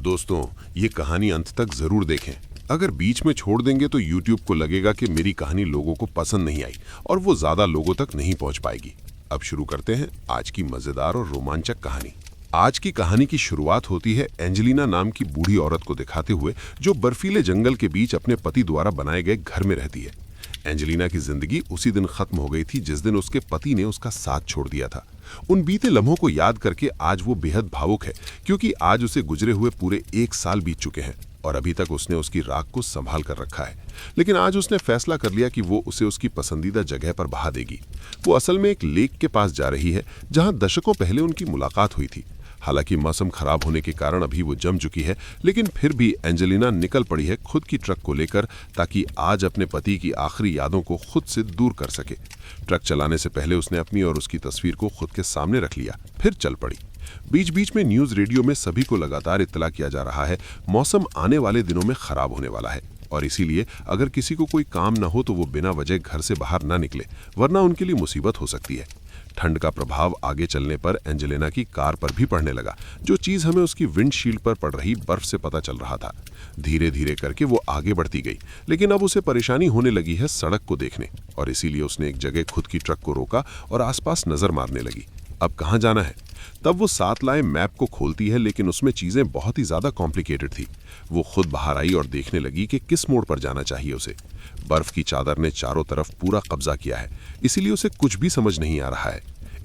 दोस्तों, ये कहानी अंत तक जरूर देखें। अगर बीच में छोड़ देंगे तो YouTube को लगेगा कि मेरी कहानी लोगों को पसंद नहीं आई और वो ज्यादा लोगों तक नहीं पहुंच पाएगी। अब शुरू करते हैं आज की मजेदार और रोमांचक कहानी। आज की कहानी की शुरुआत होती है एंजेलिना नाम की बूढ़ी औरत को दिखाते हुए, जो बर्फीले जंगल के बीच अपने पति द्वारा बनाए गए घर में रहती है। एंजेलिना की जिंदगी उसी दिन खत्म हो गई थी जिस दिन उसके पति ने उसका साथ छोड़ दिया था। उन बीते लम्हों को याद करके आज वो बेहद भावुक है, क्योंकि आज उसे गुजरे हुए पूरे 1 साल बीत चुके हैं और अभी तक उसने उसकी राख को संभाल कर रखा है। लेकिन आज उसने फैसला कर लिया कि वो उसे उसकी पसंदीदा जगह पर बहा देगी। वो असल में एक लेक के पास जा रही है जहां दशकों पहले उनकी मुलाकात हुई थी। हालांकि मौसम खराब होने के कारण अभी वो जम चुकी है, लेकिन फिर भी एंजेलिना निकल पड़ी है खुद की ट्रक को लेकर, ताकि आज अपने पति की आखिरी यादों को खुद से दूर कर सके। ट्रक चलाने से पहले उसने अपनी और उसकी तस्वीर को खुद के सामने रख लिया, फिर चल पड़ी। बीच बीच में न्यूज रेडियो में सभी को लगातार इत्तला किया जा रहा है, मौसम आने वाले दिनों में खराब होने वाला है और इसीलिए अगर किसी को कोई काम न हो तो वो बिना वजह घर से बाहर ना निकले, वरना उनके लिए मुसीबत हो सकती है। ठंड का प्रभाव आगे चलने पर एंजेलिना की कार पर भी पड़ने लगा, जो चीज हमें उसकी विंडशील्ड पर पड़ रही बर्फ से पता चल रहा था। धीरे धीरे करके वो आगे बढ़ती गई, लेकिन अब उसे परेशानी होने लगी है सड़क को देखने, और इसीलिए उसने एक जगह खुद की ट्रक को रोका और आसपास नजर मारने लगी। अब कहाँ जाना है? तब वो साथ लाए मैप को खोलती है, लेकिन उसमें चीजें बहुत ही ज्यादा कॉम्प्लिकेटेड थी। वो खुद बाहर आई और देखने लगी कि किस मोड़ पर जाना चाहिए उसे। बर्फ की चादर ने चारों तरफ पूरा कब्जा किया है, इसीलिए उसे कुछ भी समझ नहीं आ रहा है।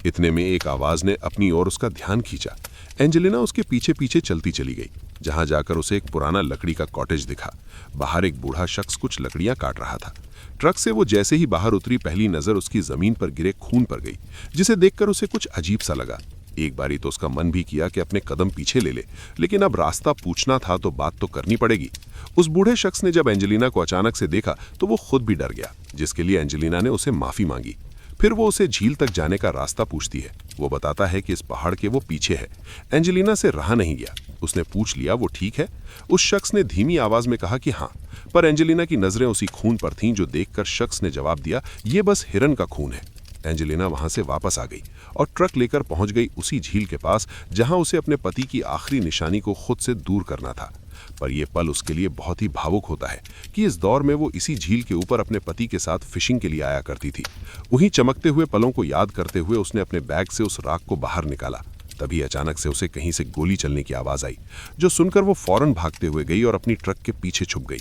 इतने में एक आवाज ने अपनी ओर उसका ध्यान खींचा। एंजेलिना उसके पीछे पीछे चलती चली गई। जहां जाकर उसे एक पुराना लकड़ी का कॉटेज दिखा। बाहर एक बूढ़ा शख्स कुछ लकड़ियां काट रहा था। ट्रक से वो जैसे ही बाहर उतरी, पहली नजर उसकी जमीन पर गिरे खून पर गई, जिसे देखकर उसे कुछ अजीब सा लगा। एक बारी तो उसका मन भी किया कि अपने कदम पीछे ले ले, लेकिन अब रास्ता पूछना था तो बात तो करनी पड़ेगी। उस बूढ़े शख्स ने जब एंजेलिना को अचानक से देखा तो वो खुद भी डर गया, जिसके लिए एंजेलिना ने उसे माफी मांगी। फिर वो उसे झील तक जाने का रास्ता पूछती है। वो बताता है कि इस पहाड़ के वो पीछे है। एंजेलिना से रहा नहीं गया, उसने पूछ लिया, वो ठीक है? उस शख्स ने धीमी आवाज में कहा कि हाँ, पर एंजेलिना की नजरें उसी खून पर थीं, जो देखकर शख्स ने जवाब दिया, ये बस हिरन का खून है। एंजेलिना वहां से वापस आ गई और ट्रक लेकर पहुंच गई उसी झील के पास जहां उसे अपने पति की आखिरी निशानी को खुद से दूर करना था। पर यह पल उसके लिए बहुत ही भावुक होता है कि इस दौर में वो इसी झील के ऊपर अपने पति के साथ फिशिंग के लिए आया करती थी। वहीं चमकते हुए पलों को याद करते हुए उसने अपने बैग से उस राख को बाहर निकाला। तभी अचानक से उसे कहीं से गोली चलने की आवाज आई, जो सुनकर वो फौरन भागते हुए गई और अपनी ट्रक के पीछे छुप गई।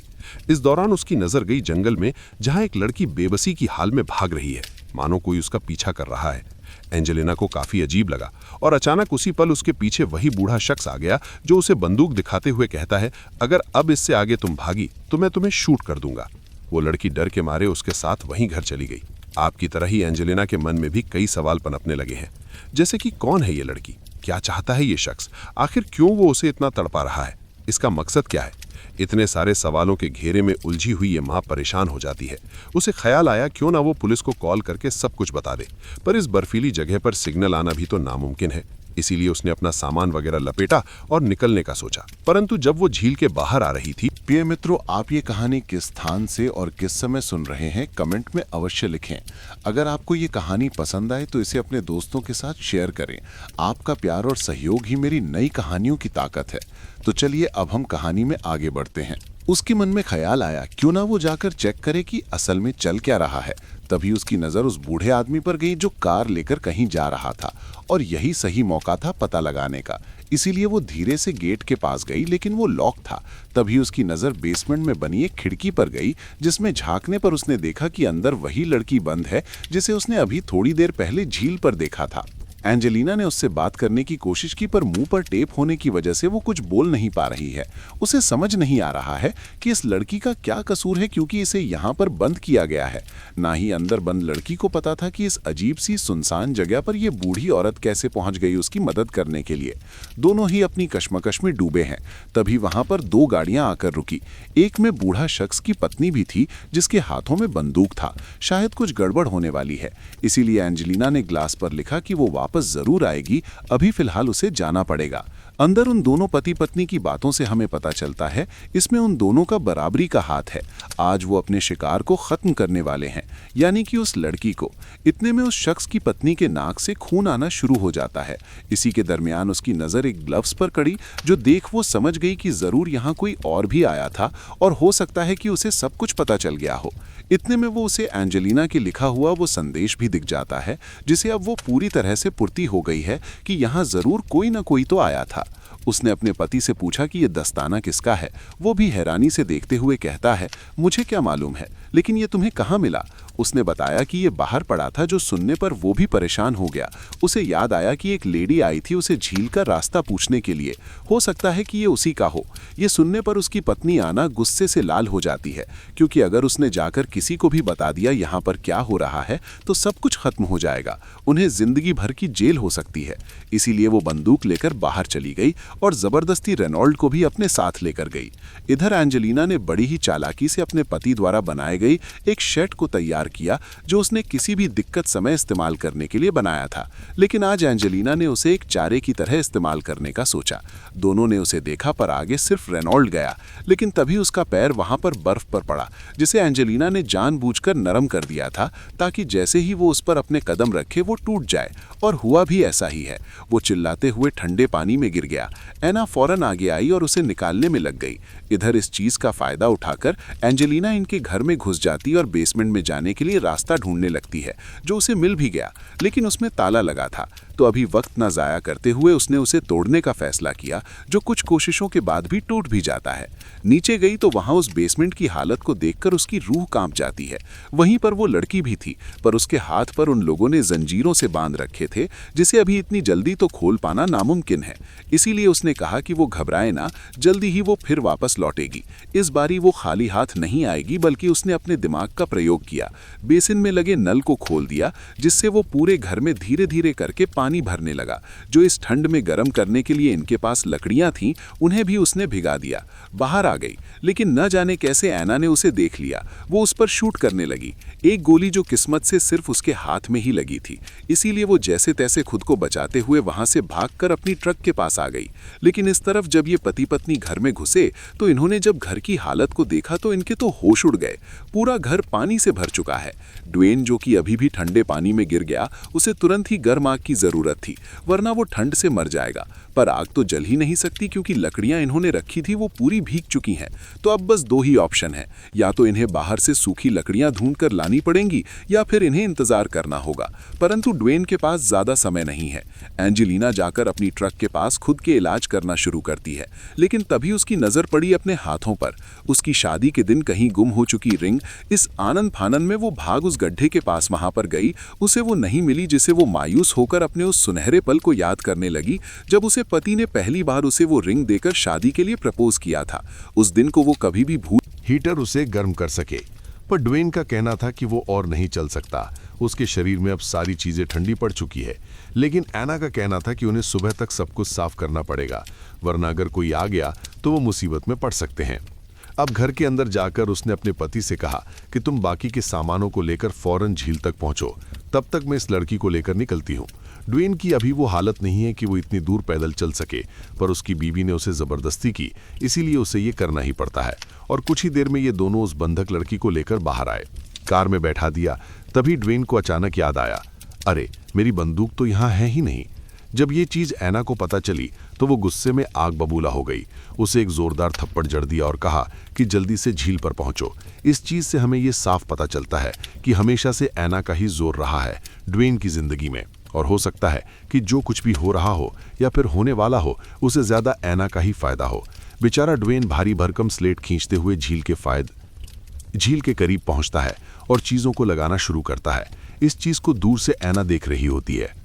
इस दौरान उसकी नजर गई जंगल में, जहां एक लड़की बेबसी की हाल में भाग रही है, मानो कोई उसका पीछा कर रहा है। एंजेलिना को काफी अजीब लगा और अचानक उसी पल उसके पीछे वही बूढ़ा शख्स आ गया, जो उसे बंदूक दिखाते हुए कहता है, अगर अब इससे आगे तुम भागी तो मैं तुम्हें शूट कर दूंगा। वो लड़की डर के मारे उसके साथ वहीं घर चली गई। आपकी तरह ही एंजेलिना के मन में भी कई सवाल पनपने लगे हैं, जैसे कि कौन है ये लड़की, क्या चाहता है ये शख्स, आखिर क्यों वो उसे इतना तड़पा रहा है, इसका मकसद क्या है? इतने सारे सवालों के घेरे में उलझी हुई ये माँ परेशान हो जाती है। उसे ख्याल आया क्यों ना वो पुलिस को कॉल करके सब कुछ बता दे, पर इस बर्फीली जगह पर सिग्नल आना भी तो नामुमकिन है। इसीलिए उसने अपना सामान वगैरह लपेटा और निकलने का सोचा। परंतु जब वो झील के बाहर आ रही थी। प्रिय मित्रों, आप ये कहानी किस स्थान से और किस समय सुन रहे हैं, कमेंट में अवश्य लिखें। अगर आपको ये कहानी पसंद आए तो इसे अपने दोस्तों के साथ शेयर करें। आपका प्यार और सहयोग ही मेरी नई कहानियों की ताकत है। तो चलिए अब हम कहानी में आगे बढ़ते हैं। उसके मन में ख्याल आया क्यों ना वो जाकर चेक करे कि असल में चल क्या रहा है। तभी उसकी नजर उस बूढ़े आदमी पर गई जो कार लेकर कहीं जा रहा था, और यही सही मौका था पता लगाने का। इसीलिए वो धीरे से गेट के पास गई, लेकिन वो लॉक था। तभी उसकी नजर बेसमेंट में बनी एक खिड़की पर गई, जिसमें झांकने पर उसने देखा कि अंदर वही लड़की बंद है जिसे उसने अभी थोड़ी देर पहले झील पर देखा था। एंजेलिना ने उससे बात करने की कोशिश की, पर मुंह पर टेप होने की वजह से वो कुछ बोल नहीं पा रही है। उसे समझ नहीं आ रहा है कि इस लड़की का क्या कसूर है, क्योंकि इसे यहाँ पर बंद किया गया है। ना ही अंदर बंद लड़की को पता था कि इस अजीब सी सुनसान जगह पर यह बूढ़ी औरत कैसे पहुंच गई उसकी मदद करने के लिए। दोनों ही अपनी कश्मकश में डूबे हैं। तभी वहां पर 2 गाड़ियां आकर रुकी। एक में बूढ़ा शख्स की पत्नी भी थी, जिसके हाथों में बंदूक था। शायद कुछ गड़बड़ होने वाली है, इसीलिए एंजेलिना ने ग्लास पर लिखा कि वो वापस जरूर आएगी, अभी फिलहाल उसे जाना पड़ेगा। अंदर उन दोनों पति पत्नी की बातों से हमें पता चलता है इसमें उन दोनों का बराबरी का हाथ है। आज वो अपने शिकार को खत्म करने वाले हैं, यानी कि उस लड़की को। इतने में उस शख्स की पत्नी के नाक से खून आना शुरू हो जाता है। इसी के दरमियान उसकी नजर एक ग्लव्स पर पड़ी, जो देख वो समझ गई कि जरूर यहाँ कोई और भी आया था और हो सकता है कि उसे सब कुछ पता चल गया हो। इतने में वो उसे एंजेलिना के लिखा हुआ वो संदेश भी दिख जाता है, जिसे अब वो पूरी तरह से पूर्ति हो गई है कि यहाँ जरूर कोई ना कोई तो आया था। उसने अपने पति से पूछा कि ये दस्ताना किसका है। वो भी हैरानी से देखते हुए कहता है, मुझे क्या मालूम है, लेकिन ये तुम्हें कहाँ मिला? उसने बताया कि ये बाहर पड़ा था। जो सुनने पर वो भी परेशान हो गया। उसे याद आया कि एक लेडी आई थी उसे झील का रास्ता पूछने के लिए। हो सकता है कि ये उसी का हो। ये सुनने पर उसकी पत्नी आना गुस्से से लाल हो जाती है, क्योंकि अगर उसने जाकर किसी को भी बता दिया यहाँ पर क्या हो रहा है तो सब कुछ खत्म हो जाएगा। उन्हें जिंदगी भर की जेल हो सकती है। इसीलिए वो बंदूक लेकर बाहर चली गई और जबरदस्ती रेनॉल्ड को भी अपने साथ लेकर गई। इधर एंजेलिना ने बड़ी ही चालाकी से अपने पति द्वारा बनाए गई एक शेड को तैयार किया, जो उसने किसी भी दिक्कत समय इस्तेमाल करने के लिए बनाया था। लेकिन आज एंजेलिना ने उसे एक चारे की तरह इस्तेमाल करने का सोचा। दोनों ने उसे देखा, पर आगे सिर्फ रेनॉल्ड गया। लेकिन तभी उसका पैर वहां पर बर्फ पर पड़ा, जिसे एंजेलिना ने जानबूझकर नरम कर दिया था, ताकि जैसे ही वो उस पर अपने कदम रखे वो टूट जाए। और हुआ भी ऐसा ही है। वो चिल्लाते हुए ठंडे पानी में गिर गया। एना फौरन आगे आई और उसे निकालने में लग गई। इधर इस चीज का फायदा उठाकर एंजेलिना इनके घर में घुस जाती और बेसमेंट में जाने के लिए रास्ता ढूंढने लगती है, जो उसे मिल भी गया, लेकिन उसमें ताला लगा था। तो अभी वक्त न जाया करते हुए उसने उसे तोड़ने का फैसला किया, जो कुछ कोशिशों के बाद भी टूट भी जाता है। नीचे गई तो वहां उस बेसमेंट की हालत को देखकर उसकी रूह कांप जाती है। वहीं पर वो लड़की भी थी, पर उसके हाथ पर उन लोगों ने जंजीरों से बांध रखे थे, जिसे अभी इतनी जल्दी तो खोल पाना नामुमकिन है। इसीलिए उसने कहा कि वो घबराए ना, जल्दी ही वो फिर वापस लौटेगी। इस बारी वो खाली हाथ नहीं आएगी, बल्कि उसने अपने दिमाग का प्रयोग किया। बेसिन में लगे नल को खोल दिया, जिससे वो पूरे घर में धीरे धीरे करके पानी भरने लगा। जो इस ठंड में गर्म करने के लिए इनके पास लकड़ियां थीं, उन्हें भी उसने भिगा दिया। बाहर आ गई, लेकिन न जाने कैसे एना ने उसे देख लिया। वो उस पर शूट करने लगी, एक गोली जो किस्मत से सिर्फ उसके हाथ में ही लगी थी। इसीलिए वो जैसे तैसे खुद को बचाते हुए वहां से भागकर अपनी ट्रक के पास आ गई। लेकिन इस तरफ जब ये पति पत्नी घर में घुसे तो इन्होंने जब घर की हालत को देखा तो इनके तो होश उड़ गए। पूरा घर पानी से भर चुका है। ड्वेन, जो कि अभी भी ठंडे पानी में गिर गया, उसे तुरंत ही गर्म आग की जरूरत थी, वरना वो ठंड से मर जाएगा। पर आग तो जल ही नहीं सकती, क्योंकि लकड़ियां इन्होंने रखी थी वो पूरी भीग चुकी हैं। तो अब बस दो ही ऑप्शन है, या तो इन्हें बाहर से सूखी लकड़ियां ढूंढ कर लानी पड़ेंगी, या फिर इन्हें इंतजार करना होगा। परंतु ड्वेन के पास ज्यादा समय नहीं है। एंजेलिना जाकर अपनी ट्रक के पास खुद के इलाज करना शुरू करती है, लेकिन तभी उसकी नजर पड़ी अपने हाथों पर। उसकी शादी के दिन कहीं गुम हो चुकी रिंग। इस आनंद फानन में वो भाग उस गड्ढे के पास वहां पर गई। उसे वो नहीं मिली, जिसे वो मायूस होकर अपने उस सुनहरे पल को याद करने लगी, जब उसे पति ने पहली बार उसे वो रिंग देकर शादी के लिए प्रपोज किया था। उस दिन को वो कभी भी भूल। हीटर उसे गर्म कर सके, पर ड्वेन का कहना था कि वो और नहीं चल सकता। उसके शरीर में अब सारी चीजें ठंडी पड़ चुकी है। लेकिन एना का कहना था कि उन्हें सुबह तक सब कुछ साफ करना पड़ेगा, वरना अगर कोई आ गया तो वो मुसीबत में पड़ सकते हैं। अब घर के अंदर जाकर उसने अपने पति से कहा कि तुम बाकी के सामानों को लेकर फौरन झील तक पहुंचो, तब तक मैं इस लड़की को लेकर निकलती हूँ। ड्वेन की अभी वो हालत नहीं है कि वो इतनी दूर पैदल चल सके, पर उसकी बीवी ने उसे जबरदस्ती की, इसीलिए उसे ये करना ही पड़ता है। और कुछ ही देर में ये दोनों उस बंधक लड़की को लेकर बाहर आए। कार में बैठा दिया। तभी ड्वेन को अचानक याद आया, अरे मेरी बंदूक तो यहाँ है ही नहीं। जब ये चीज एना को पता चली तो वो गुस्से में आग बबूला हो गई। उसे एक जोरदार थप्पड़ जड़ दिया और कहा कि जल्दी से झील पर पहुंचो। इस चीज से हमें ये साफ पता चलता है कि हमेशा से एना का ही जोर रहा है ड्वेन की जिंदगी में, और हो सकता है कि जो कुछ भी हो रहा हो या फिर होने वाला हो, उसे ज्यादा एना का ही फायदा हो। बेचारा ड्वेन भारी भरकम स्लेट खींचते हुए झील के करीब पहुंचता है और चीजों को लगाना शुरू करता है। इस चीज को दूर से एना देख रही होती है।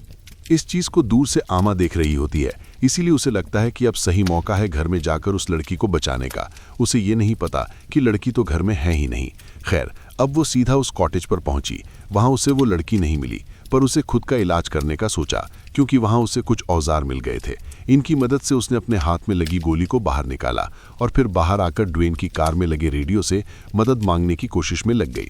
इस चीज को दूर से आमा देख रही होती है, इसीलिए उसे लगता है कि अब सही मौका है घर में जाकर उस लड़की को बचाने का। उसे ये नहीं पता कि लड़की तो घर में है ही नहीं। खैर, अब वो सीधा उस कॉटेज पर पहुंची। वहां उसे वो लड़की नहीं मिली, पर उसे खुद का इलाज करने का सोचा, क्योंकि वहां उसे कुछ औजार मिल गए थे। इनकी मदद से उसने अपने हाथ में लगी गोली को बाहर निकाला और फिर बाहर आकर ड्वेन की कार में लगे रेडियो से मदद मांगने की कोशिश में लग गई।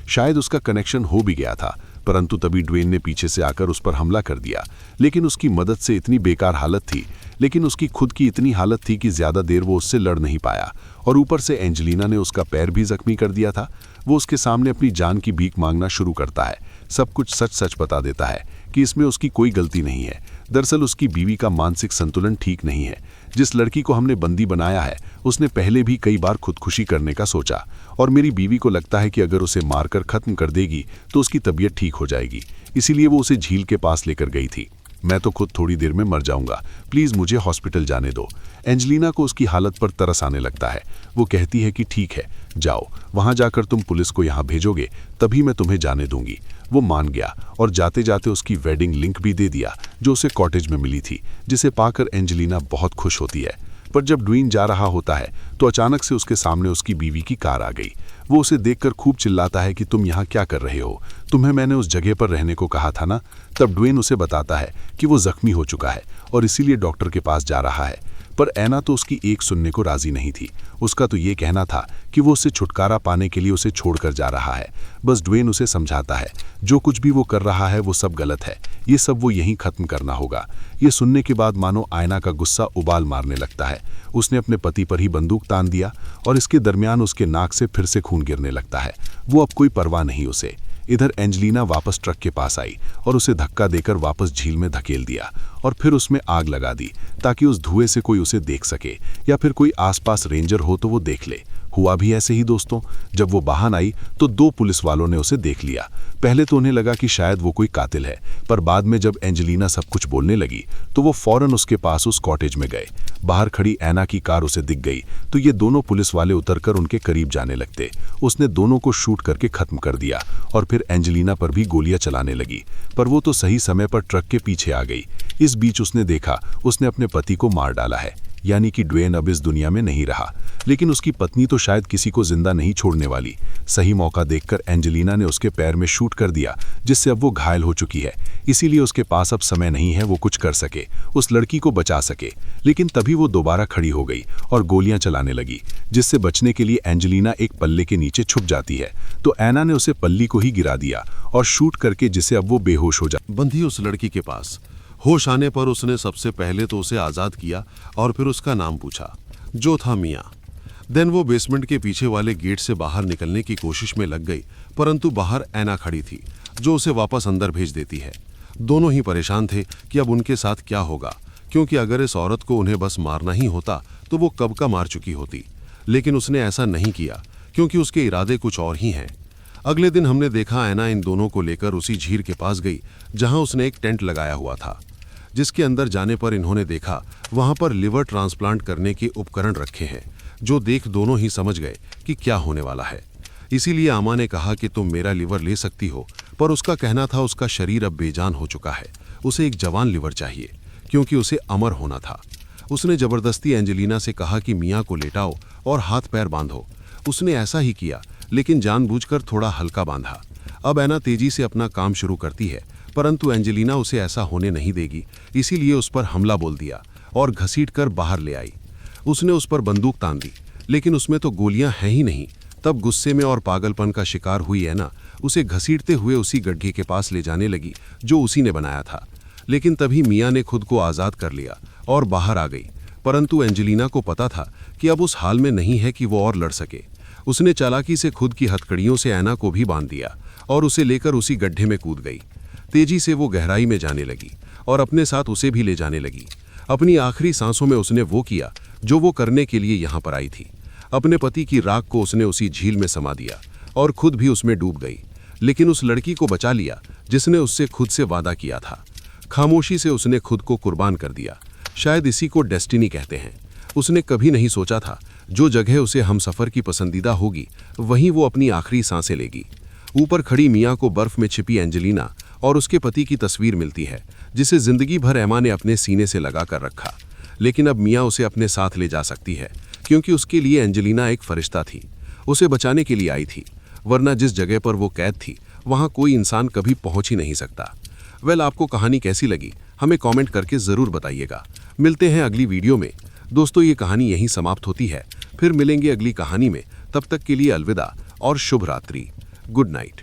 शायद उसका कनेक्शन हो भी गया था, परंतु तभी ड्वेन ने पीछे से आकर उस पर हमला कर दिया। लेकिन उसकी मदद से इतनी बेकार हालत थी, लेकिन उसकी खुद की इतनी हालत थी कि ज़्यादा देर वो उससे लड़ नहीं पाया। और ऊपर से एंजेलिना ने उसका पैर भी जख्मी कर दिया था। वो उसके सामने अपनी जान की भीख मांगना शुरू करता है, सब कुछ सच सच बता देता है कि इसमें उसकी कोई गलती नहीं है। दरअसल उसकी बीवी का मानसिक संतुलन ठीक नहीं है। जिस लड़की को हमने बंदी बनाया है उसने पहले भी कई बार खुदकुशी करने का सोचा, और मेरी बीवी को लगता है कि अगर उसे मारकर खत्म कर देगी तो उसकी तबीयत ठीक हो जाएगी। इसीलिए वो उसे झील के पास लेकर गई थी। मैं तो खुद थोड़ी देर में मर जाऊंगा, प्लीज मुझे हॉस्पिटल जाने दो। एंजेलिना को उसकी हालत पर तरस आने लगता है। वो कहती है कि ठीक है, जाओ, वहां जाकर तुम पुलिस को यहाँ भेजोगे तभी मैं तुम्हें जाने दूंगी। वो मान गया और जाते जाते उसकी वेडिंग लिंक भी दे दिया जो उसे कॉटेज में मिली थी, जिसे पाकर एंजेलिना बहुत खुश होती है। पर जब ड्वेन जा रहा होता है तो अचानक से उसके सामने उसकी बीवी की कार आ गई। वो उसे देखकर खूब चिल्लाता है कि तुम यहाँ क्या कर रहे हो, तुम्हें मैंने उस जगह पर रहने को कहा था ना। तब ड्वेन उसे बताता है कि वो जख्मी हो चुका है और इसीलिए डॉक्टर के पास जा रहा है। पर ऐना तो उसकी एक सुनने को राजी नहीं थी। उसका तो ये कहना था कि वो उससे छुटकारा पाने के लिए उसे छोड़कर जा रहा है। बस ड्वेन उसे समझाता है जो कुछ भी वो कर रहा है वो सब गलत है, ये सब वो यहीं खत्म करना होगा। ये सुनने के बाद मानो आयना का गुस्सा उबाल मारने लगता है। उसने अपने पति पर ही बंदूक तान दिया और इसके दरमियान उसके नाक से फिर से खून गिरने लगता है। वो अब कोई परवाह नहीं उसे। इधर एंजेलिना वापस ट्रक के पास आई और उसे धक्का देकर वापस झील में धकेल दिया और फिर उसमें आग लगा दी ताकि उस धुएं से कोई उसे देख सके या फिर कोई आसपास रेंजर हो तो वो देख ले। हुआ भी ऐसे ही दोस्तों। जब वो बाहर आई तो 2 पुलिस वालों ने उसे देख लिया। पहले तो उन्हें लगा कि शायद वो कोई कातिल है, पर बाद में जब एंजेलिना सब कुछ बोलने लगी तो वो फौरन उसके पास उस कॉटेज में गए। बाहर खड़ी ऐना की कार उसे दिख गई तो ये दोनों पुलिस वाले उतरकर उनके करीब जाने लगते। उसने दोनों को शूट करके खत्म कर दिया और फिर एंजेलिना पर भी गोलियां चलाने लगी, पर वो तो सही समय पर ट्रक के पीछे आ गई। इस बीच उसने देखा उसने अपने पति को मार डाला है, यानी कि ड्वेन अब इस दुनिया में नहीं रहा। लेकिन उसकी पत्नी तो शायद किसी को जिंदा नहीं छोड़ने वाली। सही मौका देखकर एंजेलिना ने उसके पैर में शूट कर दिया, जिससे अब वो घायल हो चुकी है। इसीलिए उसके पास अब समय नहीं है वो कुछ कर सके, उस लड़की को बचा सके। लेकिन तभी वो दोबारा खड़ी हो गई और गोलियां चलाने लगी, जिससे बचने के लिए एंजेलिना एक पल्ले के नीचे छुप जाती है। तो ऐना ने उसे पल्ली को ही गिरा दिया और शूट करके, जिससे अब वो बेहोश हो जाती। बंधी उस लड़की के पास होश आने पर उसने सबसे पहले तो उसे आज़ाद किया और फिर उसका नाम पूछा, जो था मियाँ। देन वो बेसमेंट के पीछे वाले गेट से बाहर निकलने की कोशिश में लग गई, परंतु बाहर ऐना खड़ी थी जो उसे वापस अंदर भेज देती है। दोनों ही परेशान थे कि अब उनके साथ क्या होगा, क्योंकि अगर इस औरत को उन्हें बस मारना ही होता तो वो कब का मार चुकी होती। लेकिन उसने ऐसा नहीं किया क्योंकि उसके इरादे कुछ और ही हैं। अगले दिन हमने देखा ऐना इन दोनों को लेकर उसी झील के पास गई जहां उसने एक टेंट लगाया हुआ था, जिसके अंदर जाने पर इन्होंने देखा वहां पर लिवर ट्रांसप्लांट करने के उपकरण रखे हैं, जो देख दोनों ही समझ गए कि क्या होने वाला है। इसीलिए आमा ने कहा कि तुम मेरा लिवर ले सकती हो, पर उसका कहना था उसका शरीर अब बेजान हो चुका है, उसे एक जवान लिवर चाहिए क्योंकि उसे अमर होना था। उसने जबरदस्ती एंजेलिना से कहा कि मियाँ को लेटाओ और हाथ पैर बांधो। उसने ऐसा ही किया, लेकिन जानबूझकर थोड़ा हल्का बांधा। अब ऐना तेजी से अपना काम शुरू करती है, परंतु एंजेलिना उसे ऐसा होने नहीं देगी। इसीलिए उस पर हमला बोल दिया और घसीटकर बाहर ले आई। उसने उस पर बंदूक तान दी, लेकिन उसमें तो गोलियां हैं ही नहीं। तब गुस्से में और पागलपन का शिकार हुई ऐना उसे घसीटते हुए उसी गड्ढे के पास ले जाने लगी जो उसी ने बनाया था। लेकिन तभी मियाँ ने खुद को आज़ाद कर लिया और बाहर आ गई, परंतु एंजेलिना को पता था कि अब उस हाल में नहीं है कि वो और लड़ सके। उसने चालाकी से खुद की हथकड़ियों से ऐना को भी बांध दिया और उसे लेकर उसी गड्ढे में कूद गई। तेजी से वो गहराई में जाने लगी और अपने साथ उसे भी ले जाने लगी। अपनी आखिरी सांसों में उसने वो किया जो वो करने के लिए यहाँ पर आई थी। अपने पति की राख को उसने उसी झील में समा दिया और खुद भी उसमें डूब गई, लेकिन उस लड़की को बचा लिया जिसने उससे खुद से वादा किया था। खामोशी से उसने खुद को कुर्बान कर दिया। शायद इसी को डेस्टिनी कहते हैं। उसने कभी नहीं सोचा था जो जगह उसे हमसफर की पसंदीदा होगी वहीं वो अपनी आखिरी सांसें लेगी। ऊपर खड़ी मियाँ को बर्फ में छिपी एंजेलिना और उसके पति की तस्वीर मिलती है, जिसे जिंदगी भर ऐमा ने अपने सीने से लगा कर रखा। लेकिन अब मियाँ उसे अपने साथ ले जा सकती है, क्योंकि उसके लिए एंजेलिना एक फरिश्ता थी। उसे बचाने के लिए आई थी, वरना जिस जगह पर वो कैद थी वहाँ कोई इंसान कभी पहुँच ही नहीं सकता। वेल, आपको कहानी कैसी लगी हमें कमेंट करके ज़रूर बताइएगा। मिलते हैं अगली वीडियो में। दोस्तों, ये कहानी यहीं समाप्त होती है। फिर मिलेंगे अगली कहानी में। तब तक के लिए अलविदा और शुभ रात्रि। Good night.